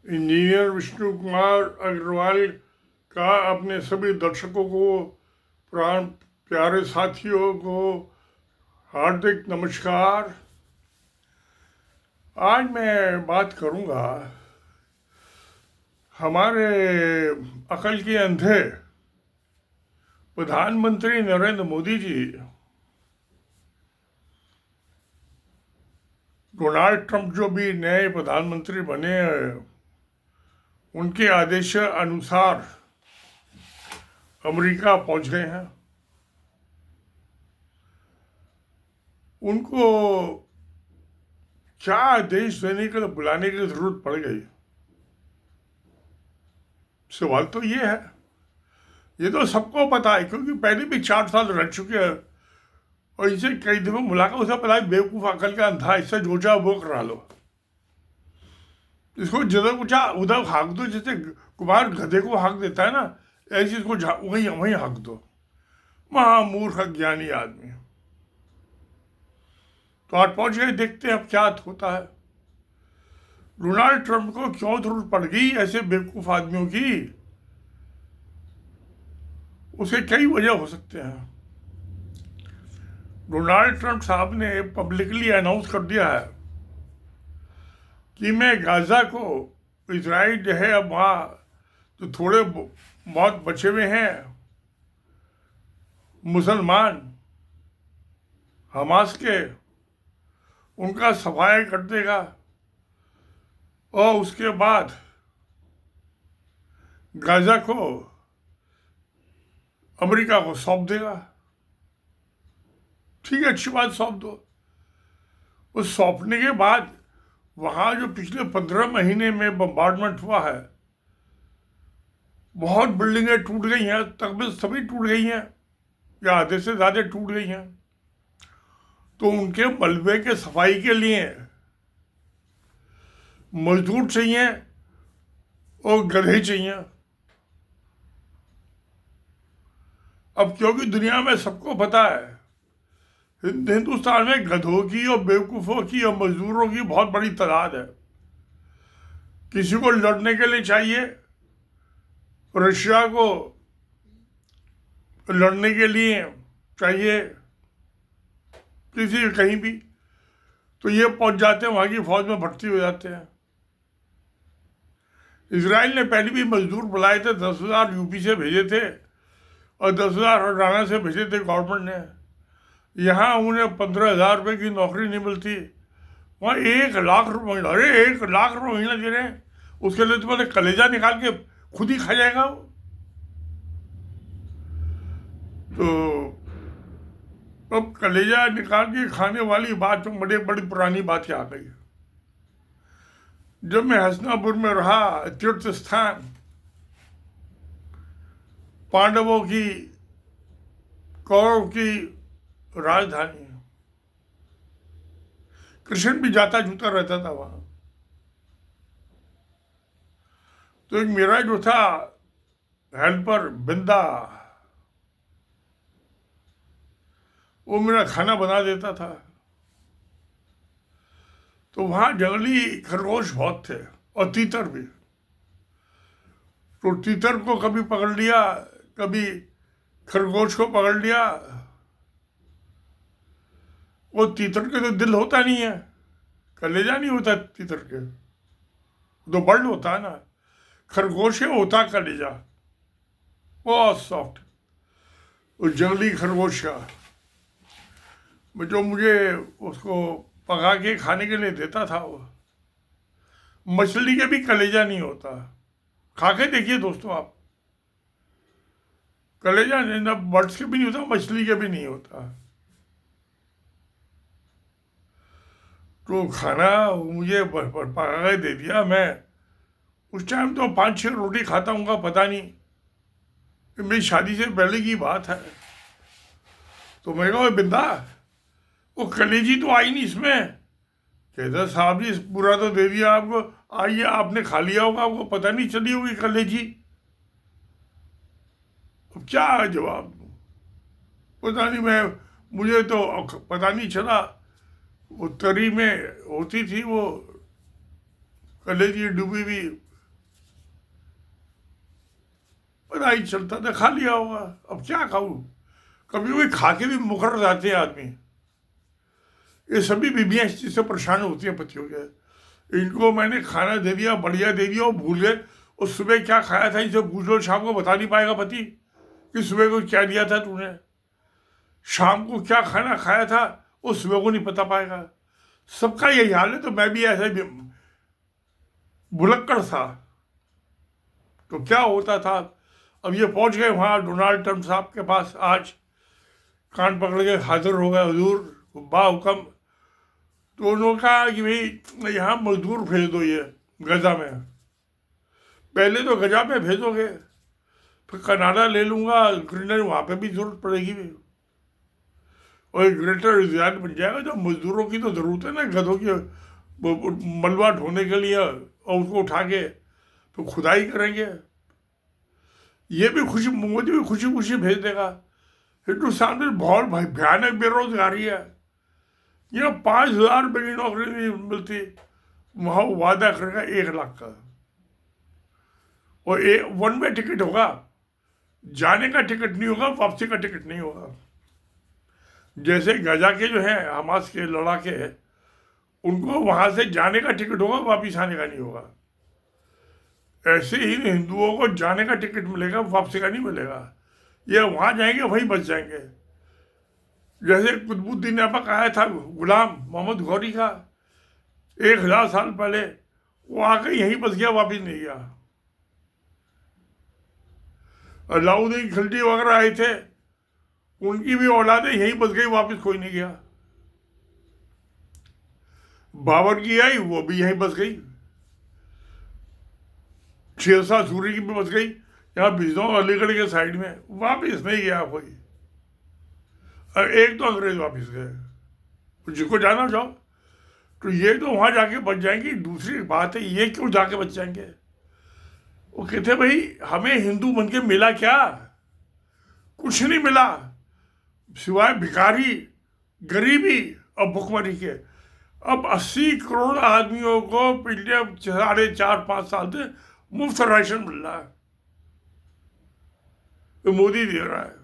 Engineer Vishnu Kumar Agarwal का अपने सभी दर्शकों को, प्राण प्यारे साथियों को हार्दिक नमस्कार। आज मैं बात करूंगा हमारे अकल के अंधे प्रधानमंत्री नरेंद्र मोदी जी डोनाल्ड ट्रंप जो भी नए प्रधानमंत्री बने हैं, उनके आदेश अनुसार अमेरिका पहुंच गए हैं। उनको क्या आदेश देने के लिए बुलाने की जरूरत पड़ गई? सवाल तो ये है। ये तो सबको पता है, क्योंकि पहले भी 4 साल रह चुके हैं और इसे कई दफे मुलाकात, उसे पता है बेवकूफ अकल का अंधा, इससे जो चाहे वो करा लो। इसको जिधर पूछा उधर हाँक दो, जैसे कुमार गधे को हाँक देता है ना, ऐसे इसको वहीं वहीं हाँक दो। महामूर्ख अज्ञानी आदमी। तो आज पहुंच गए, देखते हैं अब क्या होता है। डोनाल्ड ट्रंप को क्यों जरूरत पड़ गई ऐसे बेवकूफ आदमियों की? उसके कई वजह हो सकते हैं। डोनाल्ड ट्रंप साहब ने पब्लिकली अनाउंस कर दिया है कि मैं गाजा को, इजराइल जो है अब वहाँ जो थोड़े बहुत बचे हुए हैं मुसलमान हमास के, उनका सफाया कर देगा और उसके बाद गाजा को अमेरिका को सौंप देगा। ठीक है, अच्छी बात, सौंप दो। उस सौंपने के बाद वहाँ जो पिछले 15 महीने में बम्बार्डमेंट हुआ है, बहुत बिल्डिंगें टूट गई हैं, तकरीबन सभी टूट गई हैं या आधे से ज़्यादा टूट गई हैं। तो उनके मलबे के सफाई के लिए मजदूर चाहिए और गधे चाहिए। अब क्योंकि दुनिया में सबको पता है हिंदुस्तान में गधों की और बेवकूफ़ों की और मजदूरों की बहुत बड़ी तादाद है। किसी को लड़ने के लिए चाहिए, रशिया को लड़ने के लिए चाहिए, किसी कहीं भी, तो ये पहुंच जाते हैं, वहाँ की फौज में भर्ती हो जाते हैं। इजराइल ने पहले भी मजदूर बुलाए थे, 10,000 यूपी से भेजे थे और 10,000 हरियाणा से भेजे थे गवर्नमेंट ने। यहाँ उन्हें 15,000 रुपये की नौकरी नहीं मिलती, वहाँ 1 लाख रुपये महीना। अरे 1 लाख रुपये महीना दे रहे हैं, उसके लिए तुम्हारे कलेजा निकाल के खुद ही खा जाएगा वो। तो अब कलेजा निकाल के खाने वाली बात तो बड़ी बड़ी पुरानी बात आ गई। जब मैं हसनापुर में रहा, तीर्थ स्थान, पांडवों की, कौरव की राजधानी, कृष्ण भी जाता जूता रहता था वहां। तो एक मेरा जो था हेल्पर बिंदा, वो मेरा खाना बना देता था। तो वहां जंगली खरगोश बहुत थे और तीतर भी। तो तीतर को कभी पकड़ लिया, कभी खरगोश को पकड़ लिया। वो तीतर के तो दिल होता नहीं है, कलेजा नहीं होता तीतर के, तो बर्ड होता है ना। खरगोश के होता कलेजा, बहुत सॉफ्ट। उस जंगली खरगोश का जो मुझे उसको पका के खाने के लिए देता था, वो मछली के भी कलेजा नहीं होता। खा के देखिए दोस्तों आप, कलेजा ना बर्ड्स के भी नहीं होता, मछली के भी नहीं होता। तो खाना मुझे पका के दे दिया। मैं उस टाइम तो 5-6 रोटी खाता हूँ, पता नहीं, मेरी शादी से पहले की बात है। तो मैं कहा बिंदा, वो कलेजी तो आई नहीं इसमें। कहता साहब जी पूरा तो दे दिया आपको, आइए आपने खा लिया होगा, आपको पता नहीं चली होगी कलेजी। अब क्या जवाब दूं? पता नहीं, मुझे तो पता नहीं चला। वो तरी में होती थी वो कलेजी डूबी हुई, पता ही चलता था, खा लिया होगा। अब क्या खाऊं, कभी कभी खा के भी मुकर जाते हैं आदमी। ये सभी बीबियां इस चीज से परेशान होती हैं पतियों के। इनको मैंने खाना दे दिया, बढ़िया दे दिया, और भूल गए। और सुबह क्या खाया था इसे पूछ लो, शाम को बता नहीं पाएगा पति कि सुबह को क्या दिया था तूने। शाम को क्या खाना खाया था वो सुबह को नहीं पता पाएगा। सबका यही हाल है। तो मैं भी ऐसा ही भुलक्कड़ था। तो क्या होता था, अब ये पहुंच गए वहां डोनाल्ड ट्रंप साहब के पास। आज कान पकड़ के हाजिर हो गए, हुजूर बाहुकम। तो उन्होंने कहा कि भाई यहाँ मजदूर भेज दो ये गजा में। पहले तो गजा में भेजोगे, फिर कनाडा ले लूंगा, ग्रीनर वहाँ पे भी जरूरत पड़ेगी भी, और ग्रेटर इजराइल बन जाएगा। जब मजदूरों की तो ज़रूरत है ना, गधों की मलबा ढोने के लिए, और उसको उठा के तो खुदाई करेंगे। ये भी खुशी, मोदी भी खुशी खुशी भेज देगा। हिंदुस्तान में बहुत भयानक बेरोजगारी है। यहाँ 5,000 रुपये की नौकरी नहीं मिलती, वहाँ वादा करेगा 1 लाख का। और 1 वे टिकट होगा, जाने का टिकट नहीं होगा, वापसी का टिकट नहीं होगा। जैसे गजा के जो है हमास के लड़ाके हैं, उनको वहां से जाने का टिकट होगा, वापिस आने का नहीं होगा। ऐसे ही हिंदुओं को जाने का टिकट मिलेगा, वापसी का नहीं मिलेगा। ये वहां जाएंगे वहीं बच जाएंगे। जैसे कुतुबुद्दीन ऐबक आया था गुलाम मोहम्मद गौरी का 1000 साल पहले, वो आकर यहीं बस गया, वापिस नहीं गया। अलाउद्दीन खिलजी वगैरह आए थे, उनकी भी औलादें यहीं बस गई, वापस कोई नहीं गया। बाबर की आई, वो भी यहीं बस गई। शेरशाह सूरी की भी बस गई, यहाँ बिजनौर अलीगढ़ के साइड में, वापस नहीं गया कोई। और एक तो अंग्रेज वापस गए। जिसको जाना जाओ। तो ये तो वहां जाके बच जाएंगे। दूसरी बात है, ये क्यों जाके बच जाएंगे? वो कहते भाई हमें हिंदू बन के मिला क्या? कुछ नहीं मिला सिवाय भिखारी, गरीबी और भुखमरी के। अब 80 करोड़ आदमियों को पिछले 4.5-5 साल से मुफ्त राशन मिल रहा है, तो मोदी दे रहा है।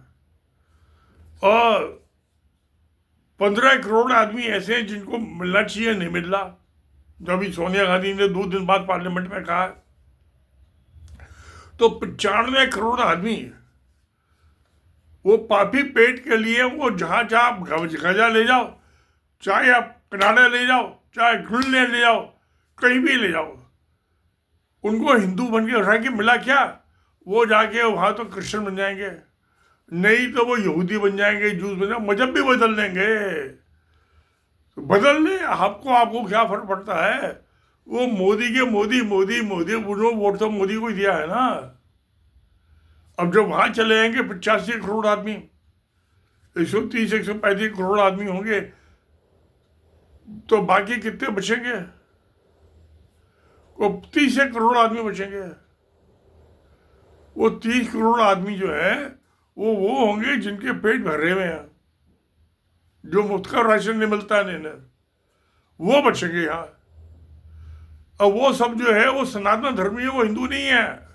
और 15 करोड़ आदमी ऐसे हैं जिनको मिलना चाहिए, नहीं मिल रहा। जो अभी सोनिया गांधी ने 2 दिन बाद पार्लियामेंट में कहा। तो 95 करोड़ आदमी वो पापी पेट के लिए, वो जहां आप गजा ले जाओ, चाहे आप कनाडा ले जाओ, चाहे ग्रीनलैंड ले जाओ, कहीं भी ले जाओ, उनको हिंदू बन के रह के मिला क्या? वो जाके वहां तो क्रिश्चियन बन जाएंगे, नहीं तो वो यहूदी बन जाएंगे, जूस बन जाएंगे, मजहब भी बदल देंगे। तो बदल ले, आपको क्या फर्क पड़ता है? वो मोदी के मोदी मोदी मोदी उन्होंने वोट तो मोदी को ही दिया है ना। अब जब वहां चले जाएंगे 85 करोड़ आदमी, 130-135 करोड़ आदमी होंगे, तो बाकी कितने बचेंगे? वो 30 करोड़ आदमी बचेंगे। वो 30 करोड़ आदमी जो है वो होंगे जिनके पेट भरे हुए हैं, जो मुफ्त का राशन नहीं मिलता है इन्हें, वो बचेंगे यहाँ। और वो सब जो है वो सनातन धर्मी है, वो हिंदू नहीं है।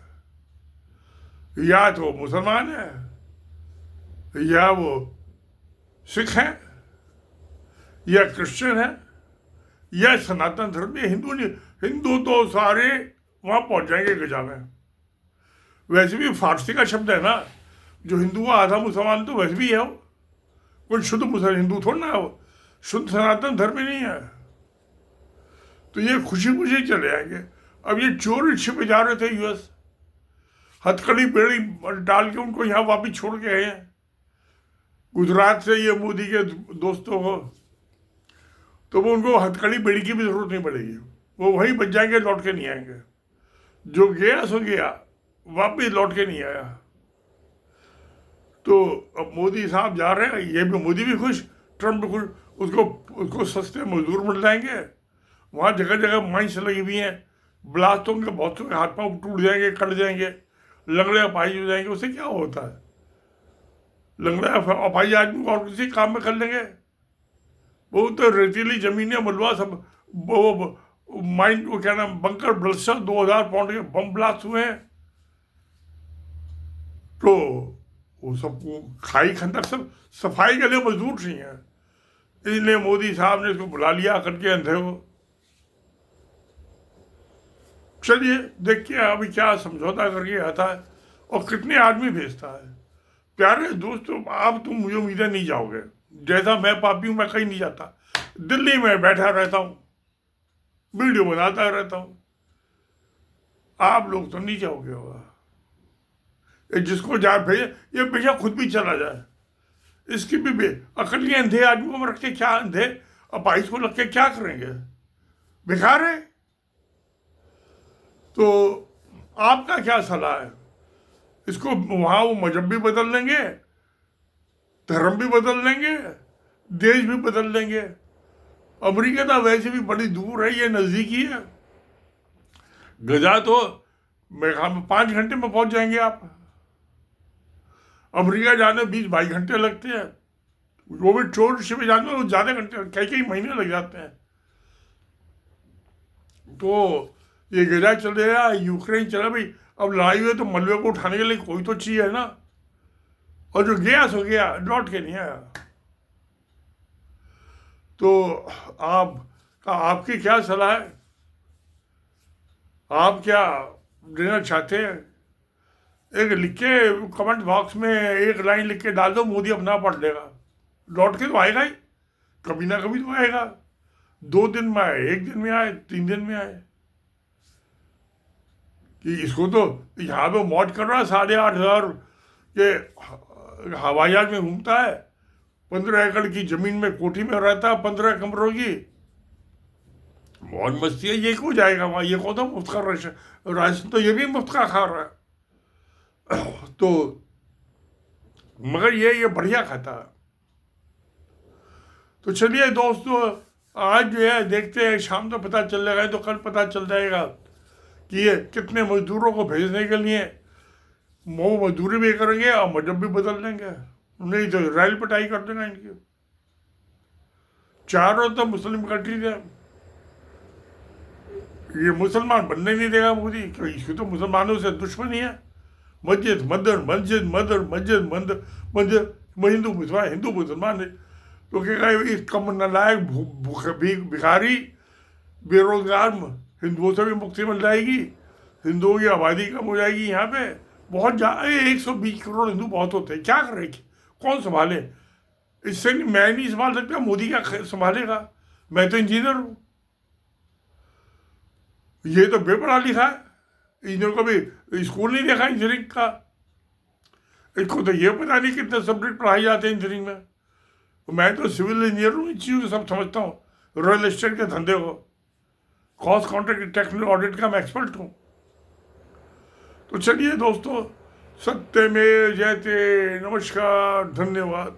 या तो मुसलमान है, या वो सिख है, या क्रिश्चियन है, या सनातन धर्म में। हिंदू नहीं, हिंदू तो सारे वहां पहुंच जाएंगे गजा में। वैसे भी फारसी का शब्द है ना, जो हिंदू आधा मुसलमान, तो वैसे भी है वो, कोई शुद्ध मुसलमान हिंदू थोड़ा ना है वो, शुद्ध सनातन धर्म नहीं है। तो ये खुशी खुशी चले आएंगे। अब ये चोर छिपे जा रहे थे यूएस, हथकड़ी बेड़ी डाल के उनको यहाँ वापिस छोड़ के आए हैं गुजरात से, ये मोदी के दोस्तों को। तो वो उनको हथकड़ी बेड़ी की भी जरूरत नहीं पड़ेगी, वो वहीं बच जाएंगे, लौट के नहीं आएंगे। जो गया सो गया, वापिस लौट के नहीं आया। तो अब मोदी साहब जा रहे हैं, ये भी, मोदी भी खुश, ट्रम्प भी खुश। उसको सस्ते मजदूर मिल जाएंगे। वहाँ जगह जगह माइंस लगी हुई हैं, ब्लास्ट होंगे, बहुत से हाथ पाँव टूट जाएंगे, कट जाएंगे, लंगड़े अपाहिज हो जाएंगे। उससे क्या होता है? लंगड़े अपाहिज आदमी और किसी काम में कर लेंगे। वो तो रेतीली जमीनें, मलबा सब, वो माइंड, वो क्या नाम, बंकर ब्लस्टर 2000 पाउंड के बम ब्लास्ट हुए हैं। तो वो सब खाई खंदक सब सफाई के लिए मजदूर नहीं है, इसलिए मोदी साहब ने इसको बुला लिया करके अंधे को। चलिए देखिए अभी क्या समझौता करके आता है और कितने आदमी भेजता है। प्यारे दोस्तों, आप तुम मुझे उम्मीदें नहीं जाओगे, जैसा मैं पापी हूं मैं कहीं नहीं जाता, दिल्ली में बैठा रहता हूं, वीडियो बनाता रहता हूं। आप लोग तो नहीं जाओगे होगा, जिसको जा भेजे ये बेशक खुद भी चला जाए, इसकी भी अकल के अंधे आदमी को रख के क्या अंधे अपाइस को रख के क्या करेंगे, बेकार है। तो आपका क्या सलाह है? इसको वहां वो मजहब भी बदल लेंगे, धर्म भी बदल लेंगे, देश भी बदल लेंगे। अमेरिका तो वैसे भी बड़ी दूर है, ये नजदीकी है। गजा तो मेघा में 5 घंटे में पहुंच जाएंगे आप। अमेरिका जाने 20-22 घंटे लगते हैं, वो भी ट्रेन से भी जाने में ज्यादा घंटे, कई महीने लग जाते हैं। तो ये गजा चले रहा, यूक्रेन चला, भाई अब लड़ाई हुई तो मलबे को उठाने के लिए कोई तो चाहिए ना, और जो गया सो गया, लौट के नहीं आया। तो आपकी क्या सलाह है? आप क्या देना चाहते हैं? एक लिख के कमेंट बॉक्स में एक लाइन लिख के डाल दो, मोदी अपना पढ़ लेगा, लौट के तो आएगा ही, कभी ना कभी तो आएगा। 2 दिन में आए, 1 दिन में आए, 3 दिन में आए, कि इसको तो यहाँ पे मौज कर रहा है, 8,500 के हवाई जहाज में घूमता है, 15 एकड़ की जमीन में कोठी में रहता है, 15 कमरों की मौज मस्ती है। ये क्यों जाएगा वहां? ये कौन सा मुफ्त का राशन तो ये भी मुफ्त का खा रहा है। तो मगर ये बढ़िया खाता है। तो चलिए दोस्तों, आज जो है देखते हैं, शाम तो पता चल जाएगा, तो कल पता चल जाएगा कि ये कितने मजदूरों को भेजने के लिए वो मजदूरी भी करेंगे और मजहब भी बदल देंगे, नहीं तो इसराइल पिटाई कर देना इनकी। चारों तो मुस्लिम कंट्रीज है, ये मुसलमान बनने नहीं देगा मोदी, क्यों? इसकी तो मुसलमानों से दुश्मनी है। मस्जिद मंदिर, मस्जिद मंदिर, मस्जिद मंदिर, मस्जिद हिंदू मुसलमान, हिंदू मुसलमान है। तो क्या इस कम नालायक भिखारी बेरोजगार हिंदुओं से भी मुक्ति मिल जाएगी, हिंदुओं की आबादी कम हो जाएगी। यहाँ पे बहुत 120 करोड़ हिंदू बहुत होते हैं, क्या करेंगे, कौन संभाले? इससे नहीं, मैं नहीं संभाल सकता, मोदी क्या संभालेगा? मैं तो इंजीनियर हूँ, ये तो बेपढ़ा लिखा है, इंजीनियर को भी स्कूल नहीं देखा इंजीनियरिंग का, इसको तो ये पता नहीं कितने सब्जेक्ट पढ़ाए जाते हैं इंजीनियरिंग में। मैं तो सिविल इंजीनियर हूँ, इन चीज़ों को सब समझता हूँ, रियल एस्टेट के धंधे को, कॉस्ट कॉन्ट्रैक्ट टेक्निकल ऑडिट का मैं एक्सपर्ट हूँ। तो चलिए दोस्तों, सत्यमेव जयते, नमस्कार, धन्यवाद।